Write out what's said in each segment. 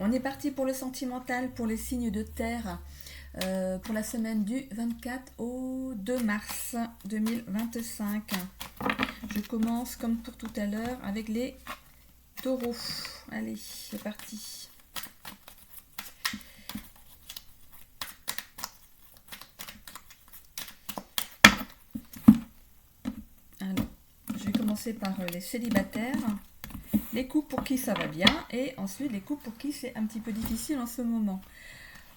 On est parti pour le sentimental, pour les signes de terre, pour la semaine du 24 au 2 mars 2025. Je commence comme pour tout à l'heure avec les taureaux. Allez, c'est parti. Alors, je vais commencer par les célibataires, les couples pour qui ça va bien et ensuite les couples pour qui c'est un petit peu difficile en ce moment.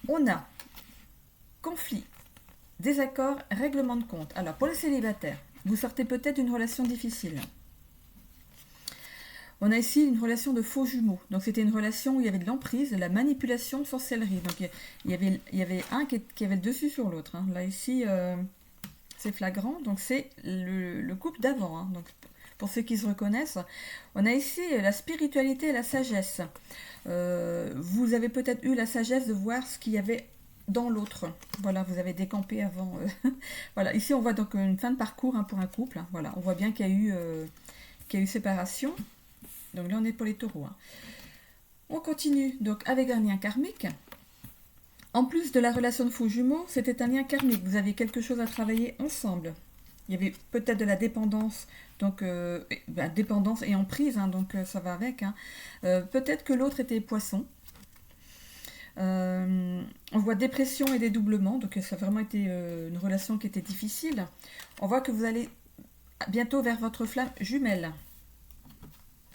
On a conflit, désaccord, règlement de compte. Alors, pour les célibataires, vous sortez peut-être d'une relation difficile. On a ici une relation de faux jumeaux. Donc, c'était une relation où il y avait de l'emprise, de la manipulation, sorcellerie. Donc, il y avait un qui avait le dessus sur l'autre. Hein. Là, ici, c'est flagrant. Donc, c'est le couple d'avant. Hein. Donc, pour ceux qui se reconnaissent, on a ici la spiritualité et la sagesse. Vous avez peut-être eu la sagesse de voir ce qu'il y avait dans l'autre. Voilà, vous avez décampé avant. Voilà, ici on voit donc une fin de parcours pour un couple. Hein. Voilà, on voit bien qu'il y a eu séparation. Donc là on est pour les taureaux. Hein. On continue donc avec un lien karmique. En plus de la relation de faux jumeaux, c'était un lien karmique. Vous aviez quelque chose à travailler ensemble. Il y avait peut-être de la dépendance, donc dépendance et emprise, hein, donc ça va avec. Hein. Peut-être que l'autre était poisson. On voit dépression et dédoublement, donc ça a vraiment été une relation qui était difficile. On voit que vous allez bientôt vers votre flamme jumelle.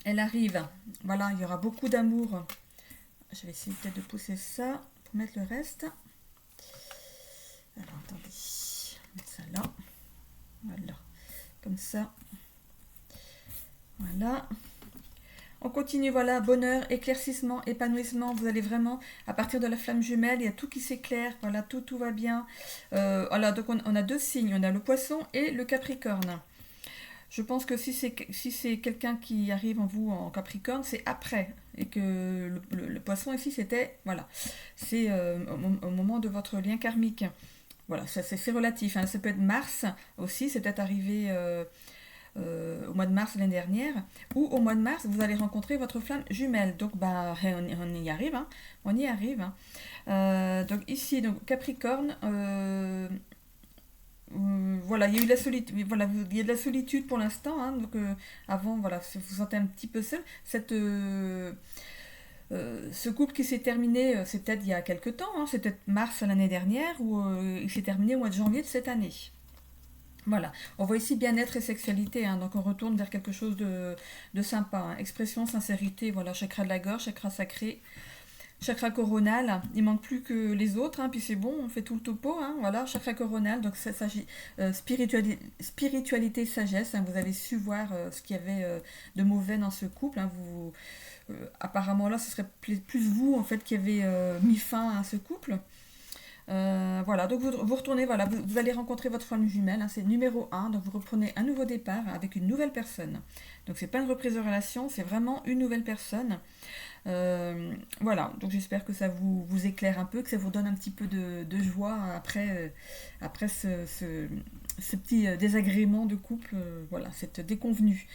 Elle arrive. Voilà, il y aura beaucoup d'amour. Je vais essayer peut-être de pousser ça pour mettre le reste. Alors attendez, je vais mettre ça là. Voilà, comme ça. Voilà. On continue, voilà, bonheur, éclaircissement, épanouissement. Vous allez vraiment, à partir de la flamme jumelle, il y a tout qui s'éclaire, voilà, tout va bien. Voilà, donc on a deux signes, on a le poisson et le capricorne. Je pense que si c'est quelqu'un qui arrive en vous en capricorne, c'est après. Et que le poisson ici, c'était, voilà, c'est au moment de votre lien karmique. Voilà, c'est relatif. Hein. Ça peut être Mars aussi, c'est peut-être arrivé au mois de mars l'année dernière, ou au mois de mars, vous allez rencontrer votre flamme jumelle. Donc, bah, on y arrive. Hein. On y arrive. Hein. Donc, ici, donc, Capricorne, voilà, il y a eu de la solitude, voilà, il y a de la solitude pour l'instant. Hein. Donc, avant, voilà, vous vous sentez un petit peu seul. Ce couple qui s'est terminé, c'est peut-être il y a quelques temps, hein, c'est peut-être mars l'année dernière, ou il s'est terminé au mois de janvier de cette année. Voilà, on voit ici bien-être et sexualité, hein, donc on retourne vers quelque chose de sympa. Hein. Expression, sincérité, voilà, chakra de la gorge, chakra sacré, chakra coronal, il manque plus que les autres, hein, puis c'est bon, on fait tout le topo, hein, voilà, chakra coronal, donc ça s'agit spiritualité, sagesse, hein, vous avez su voir ce qu'il y avait de mauvais dans ce couple, hein, apparemment là ce serait plus vous en fait qui avez mis fin à ce couple. Voilà, donc vous retournez, voilà, vous allez rencontrer votre flamme jumelle, hein, c'est numéro un, donc vous reprenez un nouveau départ avec une nouvelle personne. Donc c'est pas une reprise de relation, c'est vraiment une nouvelle personne. Voilà, donc j'espère que ça vous éclaire un peu, que ça vous donne un petit peu de joie après ce petit désagrément de couple, voilà, cette déconvenue.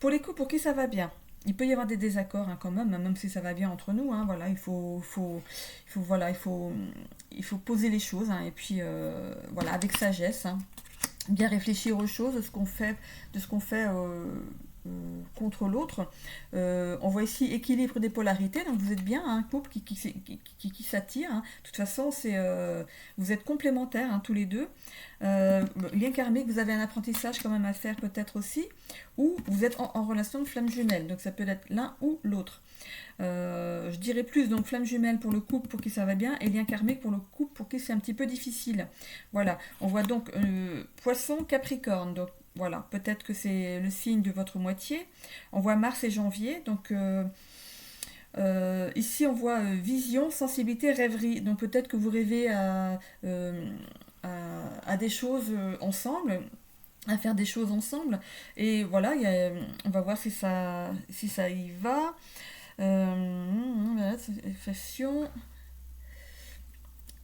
Pour les couples pour qui ça va bien, il peut y avoir des désaccords hein, quand même si ça va bien entre nous. Hein, voilà, il faut poser les choses hein, et puis voilà, avec sagesse, hein, bien réfléchir aux choses, de ce qu'on fait contre l'autre. On voit ici équilibre des polarités, donc vous êtes bien un couple qui s'attire. Hein. De toute façon, vous êtes complémentaires hein, tous les deux. Lien karmique, vous avez un apprentissage quand même à faire peut-être aussi, ou vous êtes en relation de flamme jumelle, donc ça peut être l'un ou l'autre. Je dirais plus donc flamme jumelle pour le couple pour qui ça va bien et lien karmique pour le couple pour qui c'est un petit peu difficile. Voilà, on voit donc poisson capricorne, donc voilà, peut-être que c'est le signe de votre moitié. On voit Mars et janvier, donc ici on voit vision, sensibilité, rêverie, donc peut-être que vous rêvez à des choses ensemble, à faire des choses ensemble, et voilà, on va voir si ça y va. Voilà,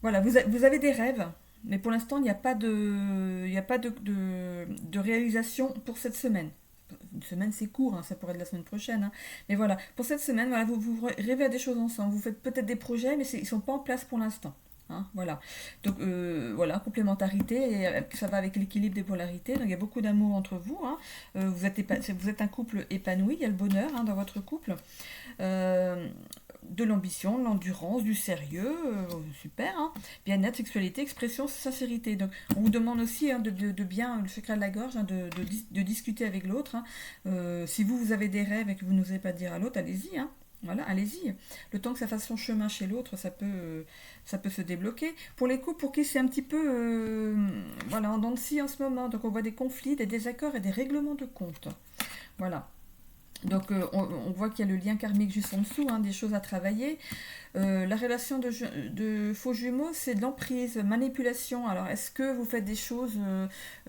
voilà, vous avez des rêves, mais pour l'instant, il n'y a pas de réalisation pour cette semaine. une semaine c'est court, hein, ça pourrait être la semaine prochaine, hein. Mais voilà, pour cette semaine, voilà, vous rêvez à des choses ensemble, vous faites peut-être des projets, mais ils ne sont pas en place pour l'instant. Hein, voilà. Donc voilà, complémentarité, et ça va avec l'équilibre des polarités. Donc il y a beaucoup d'amour entre vous. Hein. Vous êtes un couple épanoui, il y a le bonheur hein, dans votre couple. Euh, de l'ambition, de l'endurance, du sérieux, super, hein. Bien-être, sexualité, expression, sincérité. Donc, on vous demande aussi hein, de bien, le secret de la gorge, hein, de discuter avec l'autre. Hein. Si vous avez des rêves et que vous n'osez pas dire à l'autre, allez-y. Hein. Voilà, allez-y. Le temps que ça fasse son chemin chez l'autre, ça peut se débloquer. Pour les couples pour qui c'est un petit peu voilà, en dents de scie en ce moment, donc on voit des conflits, des désaccords et des règlements de compte. Voilà. Donc on voit qu'il y a le lien karmique juste en dessous, hein, des choses à travailler. La relation de faux jumeaux, c'est de l'emprise, manipulation. Alors est-ce que vous faites des choses,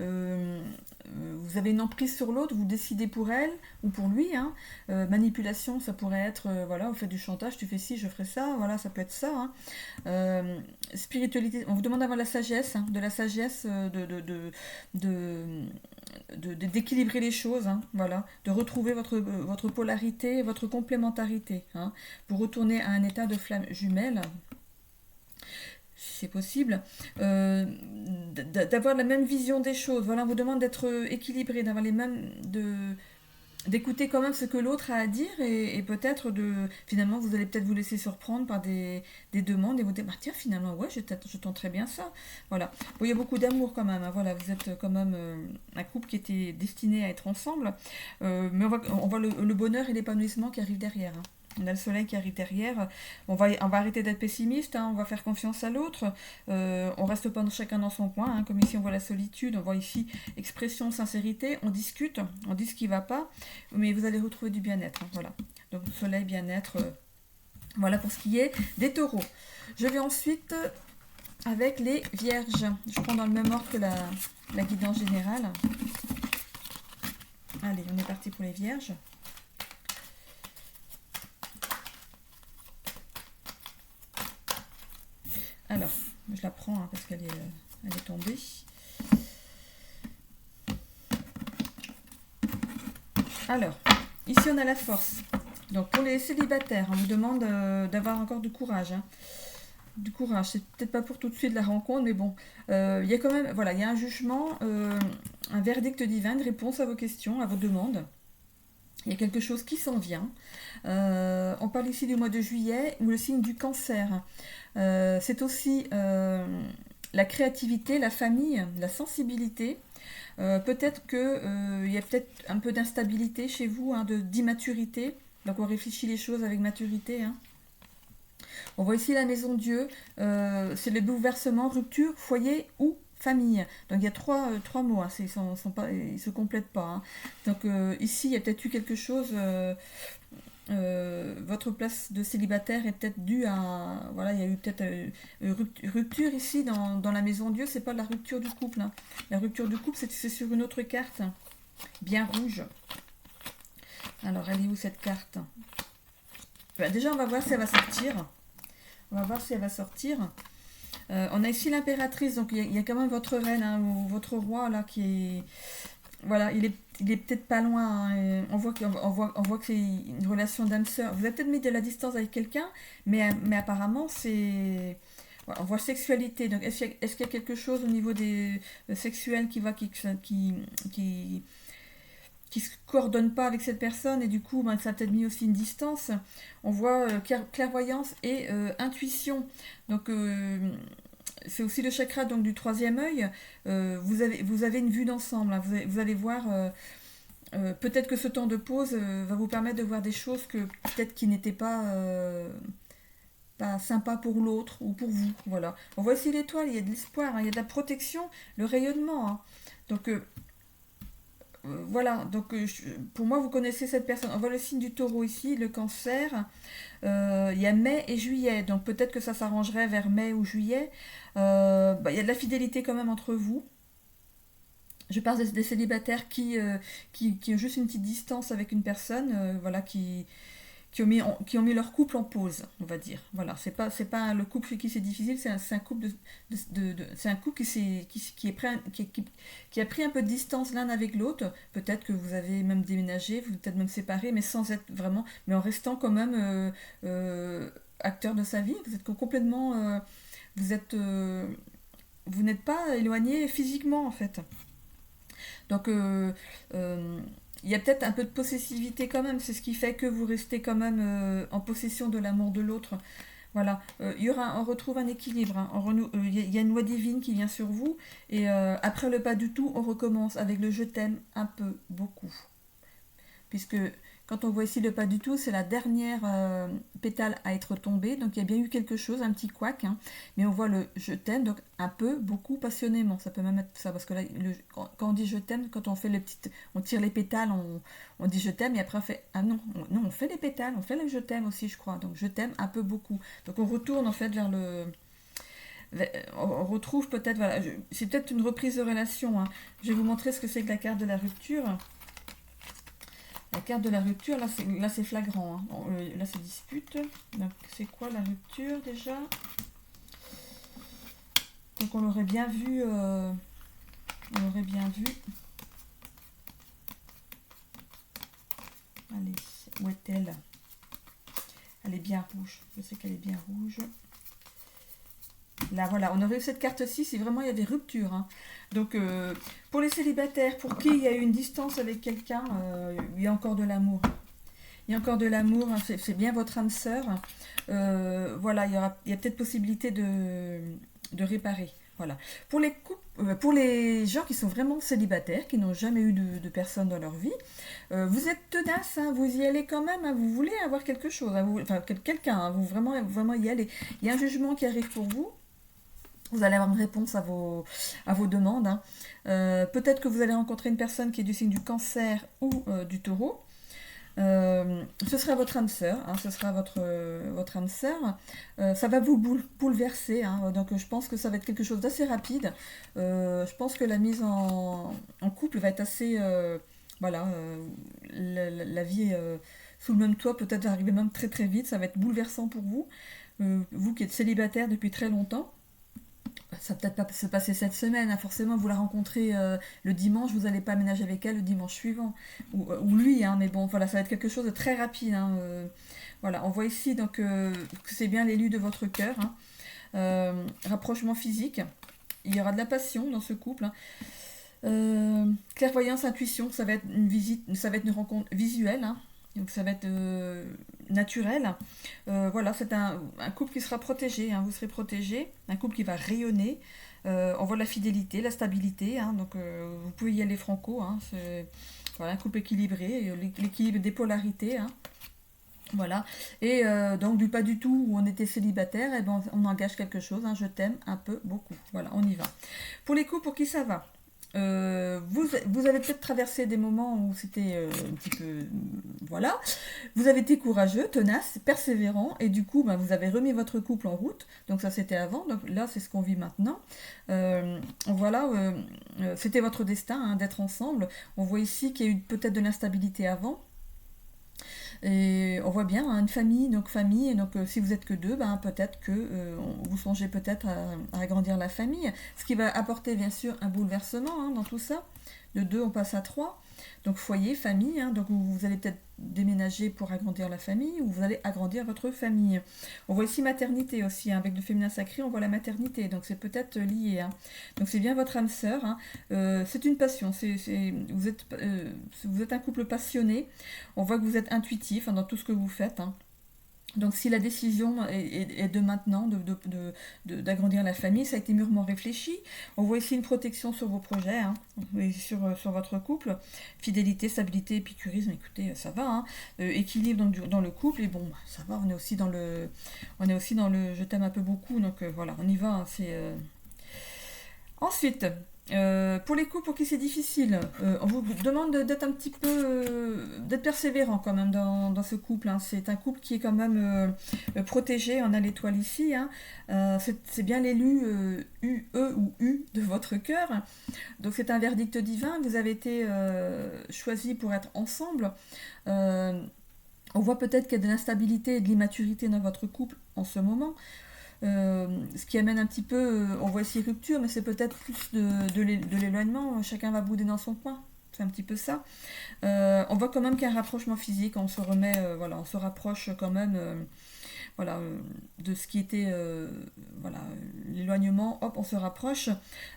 euh, vous avez une emprise sur l'autre, vous décidez pour elle ou pour lui, hein. Manipulation, ça pourrait être, voilà, vous faites du chantage, tu fais ci, je ferai ça, voilà, ça peut être ça. Hein. Spiritualité, on vous demande d'avoir la sagesse, hein, de la sagesse, de, d'équilibrer les choses, hein, voilà, de retrouver votre polarité, votre complémentarité, hein, pour retourner à un état de flamme jumelle, si c'est possible, d'avoir la même vision des choses. Voilà, on vous demande d'être équilibré, d'avoir les mêmes, d'écouter quand même ce que l'autre a à dire et peut-être finalement vous allez peut-être vous laisser surprendre par des demandes et vous dire bah tiens finalement ouais je tente très bien ça, voilà. Bon, il y a beaucoup d'amour quand même, hein, voilà, vous êtes quand même un couple qui était destiné à être ensemble, mais on voit le bonheur et l'épanouissement qui arrivent derrière, hein. On a le soleil qui arrive derrière. On va arrêter d'être pessimiste, hein, on va faire confiance à l'autre. On reste pas chacun dans son coin, hein, comme ici on voit la solitude, on voit ici expression, sincérité, on discute, on dit ce qui va pas, mais vous allez retrouver du bien-être. Hein, voilà. Donc soleil, bien-être, voilà pour ce qui est des taureaux. Je vais ensuite avec les vierges. Je prends dans le même ordre que la guidance générale. Allez, on est parti pour les vierges. Alors, je la prends hein, parce elle est tombée. Alors, ici on a la force. Donc pour les célibataires, on vous demande d'avoir encore du courage. Hein. Du courage, c'est peut-être pas pour tout de suite la rencontre, mais bon, il y a quand même, voilà, il y a un jugement, un verdict divin, une réponse à vos questions, à vos demandes. Il y a quelque chose qui s'en vient. On parle ici du mois de juillet, ou le signe du cancer. C'est aussi la créativité, la famille, la sensibilité. Peut-être qu'il y a peut-être un peu d'instabilité chez vous, hein, d'immaturité. Donc on réfléchit les choses avec maturité. Hein. On voit ici la maison Dieu. C'est le bouleversement, rupture, foyer ou famille. Donc il y a trois mots, hein, ils ne se complètent pas. Hein. Donc ici, il y a peut-être eu quelque chose. Votre place de célibataire est peut-être due à... Voilà, il y a eu peut-être rupture ici dans la maison Dieu, c'est pas la rupture du couple. Hein. La rupture du couple, c'est sur une autre carte, bien rouge. Alors, elle est où cette carte? Ben, déjà, on va voir si elle va sortir. On va voir si elle va sortir. On a ici l'impératrice, donc il y a quand même votre reine, hein, ou votre roi, là, qui est... Voilà, il est peut-être pas loin. Hein, on voit que c'est une relation d'âme-sœur. Vous avez peut-être mis de la distance avec quelqu'un, mais apparemment, c'est... Voilà, on voit sexualité. Donc, est-ce qu'il y a quelque chose au niveau des sexuels qui se coordonne pas avec cette personne et du coup, ben, ça a peut-être mis aussi une distance. On voit clairvoyance et intuition. Donc, c'est aussi le chakra donc, du troisième œil. Vous avez une vue d'ensemble. Hein. Vous allez voir, peut-être que ce temps de pause va vous permettre de voir des choses que peut-être qui n'étaient pas sympa pour l'autre ou pour vous. Voilà. On voit ici l'étoile, il y a de l'espoir, hein, il y a de la protection, le rayonnement. Hein. Donc, voilà, donc pour moi, vous connaissez cette personne. On voit le signe du taureau ici, le cancer. Il y a mai et juillet, donc peut-être que ça s'arrangerait vers mai ou juillet. Il y a de la fidélité quand même entre vous. Je parle des célibataires qui ont juste une petite distance avec une personne, voilà, qui qui ont mis leur couple en pause, on va dire. Voilà, c'est pas le couple chez qui c'est difficile, c'est un couple c'est un couple qui est prêt, qui a pris un peu de distance l'un avec l'autre. Peut-être que vous avez même déménagé, vous êtes peut-être même séparés, mais sans être vraiment, mais en restant quand même acteur de sa vie. Vous êtes complètement, vous êtes, vous n'êtes pas éloigné physiquement en fait. Donc, il y a peut-être un peu de possessivité quand même. C'est ce qui fait que vous restez quand même en possession de l'amour de l'autre. Voilà. On retrouve un équilibre, hein. Il y a une loi divine qui vient sur vous. Et après le pas du tout, on recommence avec le je t'aime un peu, beaucoup. Puisque quand on voit ici le pas du tout, c'est la dernière pétale à être tombée. Donc il y a bien eu quelque chose, un petit couac, hein. Mais on voit le je t'aime, donc un peu, beaucoup, passionnément. Ça peut même être ça, parce que là, quand on dit je t'aime, quand on fait les petites, on tire les pétales, on dit je t'aime, et après on fait, ah non, non, on fait les pétales, on fait le je t'aime aussi, je crois. Donc je t'aime un peu, beaucoup. Donc on retourne en fait vers le... On retrouve peut-être, voilà, c'est peut-être une reprise de relation, hein. Je vais vous montrer ce que c'est que la carte de la rupture. La carte de la rupture, là c'est flagrant, hein. Là c'est dispute. Donc c'est quoi la rupture déjà? Donc on l'aurait bien vu. On l'aurait bien vu. Allez, où est-elle? Elle est bien rouge. Je sais qu'elle est bien rouge. Là voilà, on aurait eu cette carte-ci si vraiment il y avait rupture, hein. Donc pour les célibataires, pour qui il y a eu une distance avec quelqu'un, il y a encore de l'amour. Il y a encore de l'amour, hein, c'est bien votre âme sœur. Voilà, il y a peut-être possibilité de réparer. Voilà. Pour les gens qui sont vraiment célibataires, qui n'ont jamais eu de personne dans leur vie, vous êtes tenace, hein, vous y allez quand même, hein, vous voulez avoir quelque chose, hein, enfin quelqu'un, hein, vous vraiment y allez. Il y a un jugement qui arrive pour vous. Vous allez avoir une réponse à vos demandes, hein. Peut-être que vous allez rencontrer une personne qui est du signe du Cancer ou du Taureau. Ce sera votre âme sœur, hein, ce sera votre âme sœur. Ça va vous bouleverser, hein, donc je pense que ça va être quelque chose d'assez rapide. Je pense que la mise en couple va être assez... voilà, la vie sous le même toit peut-être va arriver même très très vite, ça va être bouleversant pour vous. Vous qui êtes célibataire depuis très longtemps. Ça va peut-être pas se passer cette semaine, hein. Forcément vous la rencontrez le dimanche, vous n'allez pas aménager avec elle le dimanche suivant, ou lui, hein, mais bon voilà, ça va être quelque chose de très rapide, hein. Voilà, on voit ici donc que c'est bien l'élu de votre cœur, hein. Rapprochement physique, il y aura de la passion dans ce couple, hein. Clairvoyance, intuition, ça va être une visite, ça va être une rencontre visuelle, hein. Donc ça va être naturel. Voilà, c'est un couple qui sera protégé, hein, vous serez protégé, un couple qui va rayonner. On voit la fidélité, la stabilité, hein, donc vous pouvez y aller franco, hein, c'est voilà, un couple équilibré, l'équilibre des polarités, hein, voilà. Et donc du pas du tout où on était célibataire, et ben, on engage quelque chose, hein, je t'aime un peu, beaucoup. Voilà, on y va. Pour les couples pour qui ça va? Vous avez peut-être traversé des moments où c'était un petit peu... voilà. Vous avez été courageux, tenace, persévérant, et du coup, bah, vous avez remis votre couple en route. Donc ça, c'était avant. Donc là, c'est ce qu'on vit maintenant. Voilà, c'était votre destin, hein, d'être ensemble. On voit ici qu'il y a eu peut-être de l'instabilité avant. Et on voit bien, hein, une famille, et donc si vous êtes que deux, ben, peut-être que vous songez peut-être à agrandir la famille, ce qui va apporter bien sûr un bouleversement, hein, dans tout ça. De 2, on passe à 3. Donc foyer, famille, hein, donc vous allez peut-être déménager pour agrandir la famille, ou vous allez agrandir votre famille. On voit ici maternité aussi, hein, avec le féminin sacré, on voit la maternité, donc c'est peut-être lié, hein. Donc c'est bien votre âme sœur, hein. C'est une passion, vous êtes un couple passionné, on voit que vous êtes intuitif, hein, dans tout ce que vous faites, hein. Donc si la décision est de maintenant d'agrandir la famille, ça a été mûrement réfléchi. On voit ici une protection sur vos projets, hein, et sur votre couple. Fidélité, stabilité, épicurisme, écoutez, ça va, hein. Équilibre dans le couple, et bon, ça va, on est aussi dans le je t'aime un peu, beaucoup, donc voilà, on y va, hein, Ensuite, pour les couples pour qui c'est difficile, on vous demande d'être un petit peu, d'être persévérant quand même dans ce couple, hein. C'est un couple qui est quand même protégé. On a l'étoile ici, hein. C'est bien l'élu U, E ou U de votre cœur. Donc c'est un verdict divin. Vous avez été choisi pour être ensemble. On voit peut-être qu'il y a de l'instabilité et de l'immaturité dans votre couple en ce moment. Ce qui amène un petit peu, on voit ici rupture, mais c'est peut-être plus de l'éloignement, chacun va bouder dans son coin, c'est un petit peu ça. On voit quand même qu'il y a un rapprochement physique, on se remet, voilà, on se rapproche quand même voilà, de ce qui était voilà, l'éloignement, hop, on se rapproche.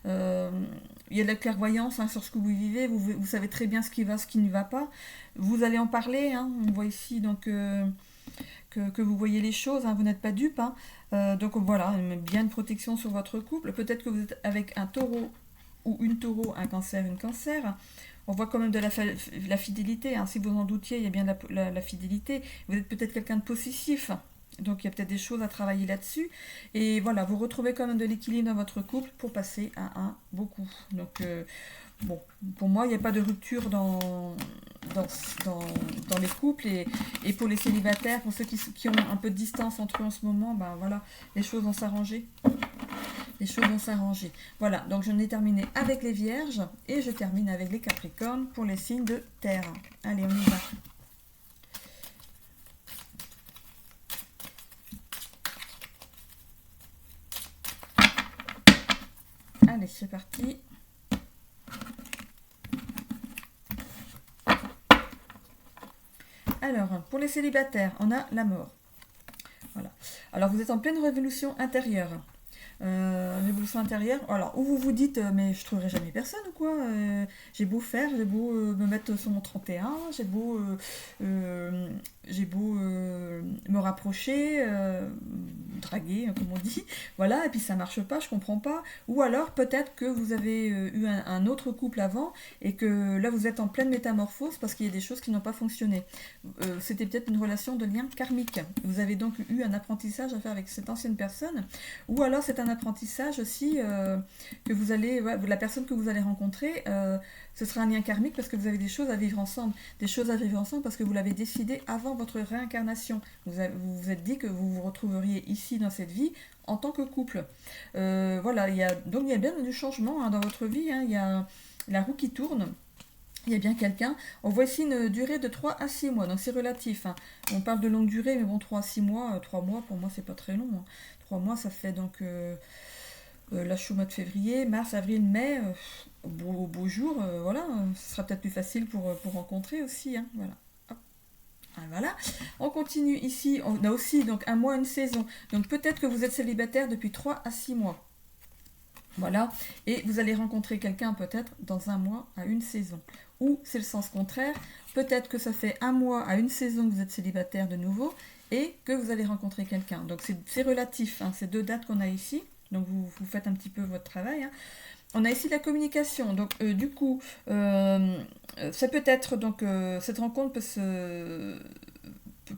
Il y a de la clairvoyance hein, sur ce que vous vivez, vous savez très bien ce qui va, ce qui ne va pas. Vous allez en parler, hein, on voit ici donc que vous voyez les choses, hein, vous n'êtes pas dupe. Hein. Donc voilà, bien une protection sur votre couple. Peut-être que vous êtes avec un taureau ou une taureau, un cancer, une cancer. On voit quand même de la fidélité. Hein. Si vous en doutiez, il y a bien la fidélité. Vous êtes peut-être quelqu'un de possessif. Donc il y a peut-être des choses à travailler là-dessus. Et voilà, vous retrouvez quand même de l'équilibre dans votre couple pour passer à un beau coup. Donc bon, pour moi, il n'y a pas de rupture dans les couples. Et pour les célibataires, pour ceux qui ont un peu de distance entre eux en ce moment, ben voilà, les choses vont s'arranger. Les choses vont s'arranger. Voilà, donc j'en ai terminé avec les vierges et je termine avec les capricornes pour les signes de terre. Allez, on y va. Allez, c'est parti. Alors, pour les célibataires, on a la mort. Voilà. Alors, vous êtes en pleine révolution intérieure. Révolution intérieure. Alors, où vous vous dites, mais je trouverai jamais personne ou quoi j'ai beau faire, j'ai beau me mettre sur mon 31, j'ai beau me rapprocher, draguer, comme on dit. Voilà, et puis ça marche pas, je comprends pas. Ou alors, peut-être que vous avez eu un autre couple avant et que là, vous êtes en pleine métamorphose parce qu'il y a des choses qui n'ont pas fonctionné. C'était peut-être une relation de lien karmique. Vous avez donc eu un apprentissage à faire avec cette ancienne personne. Ou alors, c'est un apprentissage aussi que vous allez, ouais, la personne que vous allez rencontrer, ce sera un lien karmique parce que vous avez des choses à vivre ensemble. Des choses à vivre ensemble parce que vous l'avez décidé avant votre réincarnation. Vous vous êtes dit que vous vous retrouveriez ici dans cette vie en tant que couple. Voilà, donc il y a bien du changement hein, dans votre vie. Hein, il y a la roue qui tourne. Il y a bien quelqu'un. On voit ici une durée de 3 à 6 mois, donc c'est relatif. Hein. On parle de longue durée, mais bon, 3 à 6 mois, 3 mois pour moi c'est pas très long. Hein. 3 mois ça fait donc là je suis au mois de février, mars, avril, mai, beau jour, voilà, ce sera peut-être plus facile pour rencontrer aussi. Hein. Voilà. Hop. Ah, voilà. On continue ici, on a aussi donc un mois, une saison. Donc peut-être que vous êtes célibataire depuis 3 à 6 mois. Voilà, et vous allez rencontrer quelqu'un peut-être dans un mois à une saison. Ou c'est le sens contraire, peut-être que ça fait un mois à une saison que vous êtes célibataire de nouveau et que vous allez rencontrer quelqu'un. Donc c'est relatif, hein, ces deux dates qu'on a ici. Donc vous faites un petit peu votre travail. Hein. On a ici la communication. Donc du coup, ça peut être donc cette rencontre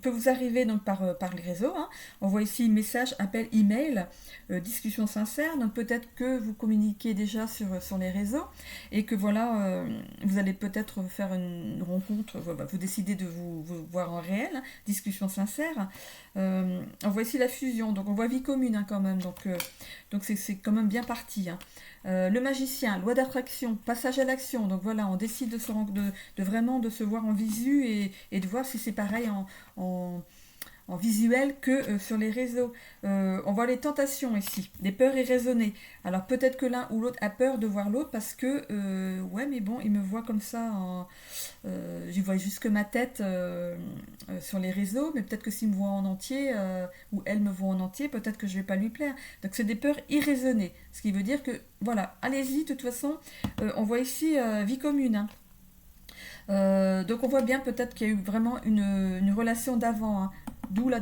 peut vous arriver donc par les réseaux. Hein. On voit ici message, appel, email, discussion sincère. Donc peut-être que vous communiquez déjà sur les réseaux et que voilà, vous allez peut-être faire une rencontre, vous décidez de vous voir en réel, hein, discussion sincère. On voit ici la fusion, donc on voit vie commune hein, quand même. Donc c'est quand même bien parti. Hein. Le magicien, loi d'attraction, passage à l'action. Donc voilà, on décide de vraiment de se voir en visu et de voir si c'est pareil en visuel que sur les réseaux. On voit les tentations ici, les peurs irraisonnées. Alors peut-être que l'un ou l'autre a peur de voir l'autre parce que, ouais mais bon, il me voit comme ça, j'y vois juste que ma tête sur les réseaux, mais peut-être que s'il me voit en entier, ou elle me voit en entier, peut-être que je ne vais pas lui plaire. Donc c'est des peurs irraisonnées, ce qui veut dire que, voilà, allez-y, de toute façon, on voit ici vie commune, hein. Donc on voit bien peut-être qu'il y a eu vraiment une relation d'avant, hein. D'où la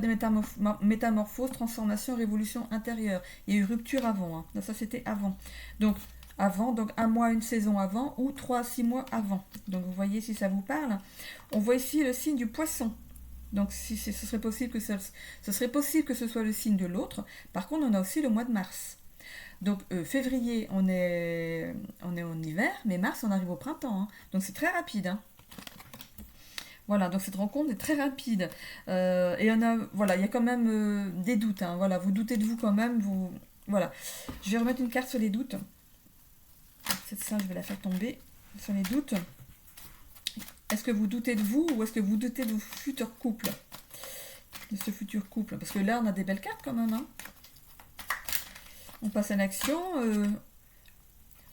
métamorphose, transformation, révolution intérieure. Il y a eu rupture avant, hein. Donc ça c'était avant. Donc avant, donc un mois, une saison avant, ou 3 à 6 mois avant. Donc vous voyez si ça vous parle. On voit ici le signe du poisson. Donc ce serait possible que ce soit le signe de l'autre. Par contre, on a aussi le mois de mars. Donc février, on est en hiver, mais mars, on arrive au printemps. Hein. Donc c'est très rapide. Hein. Voilà, donc cette rencontre est très rapide. Et voilà, il y a quand même des doutes. Hein. Voilà, vous doutez de vous quand même. Voilà. Je vais remettre une carte sur les doutes. C'est ça, je vais la faire tomber sur les doutes. Est-ce que vous doutez de vous ou est-ce que vous doutez de vos futurs couples? De ce futur couple. Parce que là, on a des belles cartes quand même. Hein. On passe à l'action.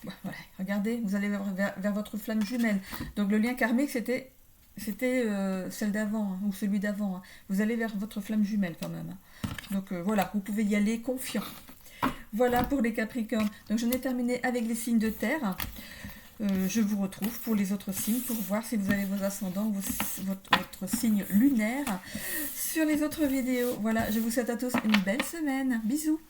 Voilà, regardez, vous allez vers votre flamme jumelle. Donc le lien karmique, c'était celle d'avant, hein, ou celui d'avant. Hein. Vous allez vers votre flamme jumelle quand même. Hein. Donc voilà, vous pouvez y aller confiant. Voilà pour les Capricornes. Donc j'en ai terminé avec les signes de terre. Je vous retrouve pour les autres signes pour voir si vous avez vos ascendants, votre signe lunaire sur les autres vidéos. Voilà, je vous souhaite à tous une belle semaine. Bisous.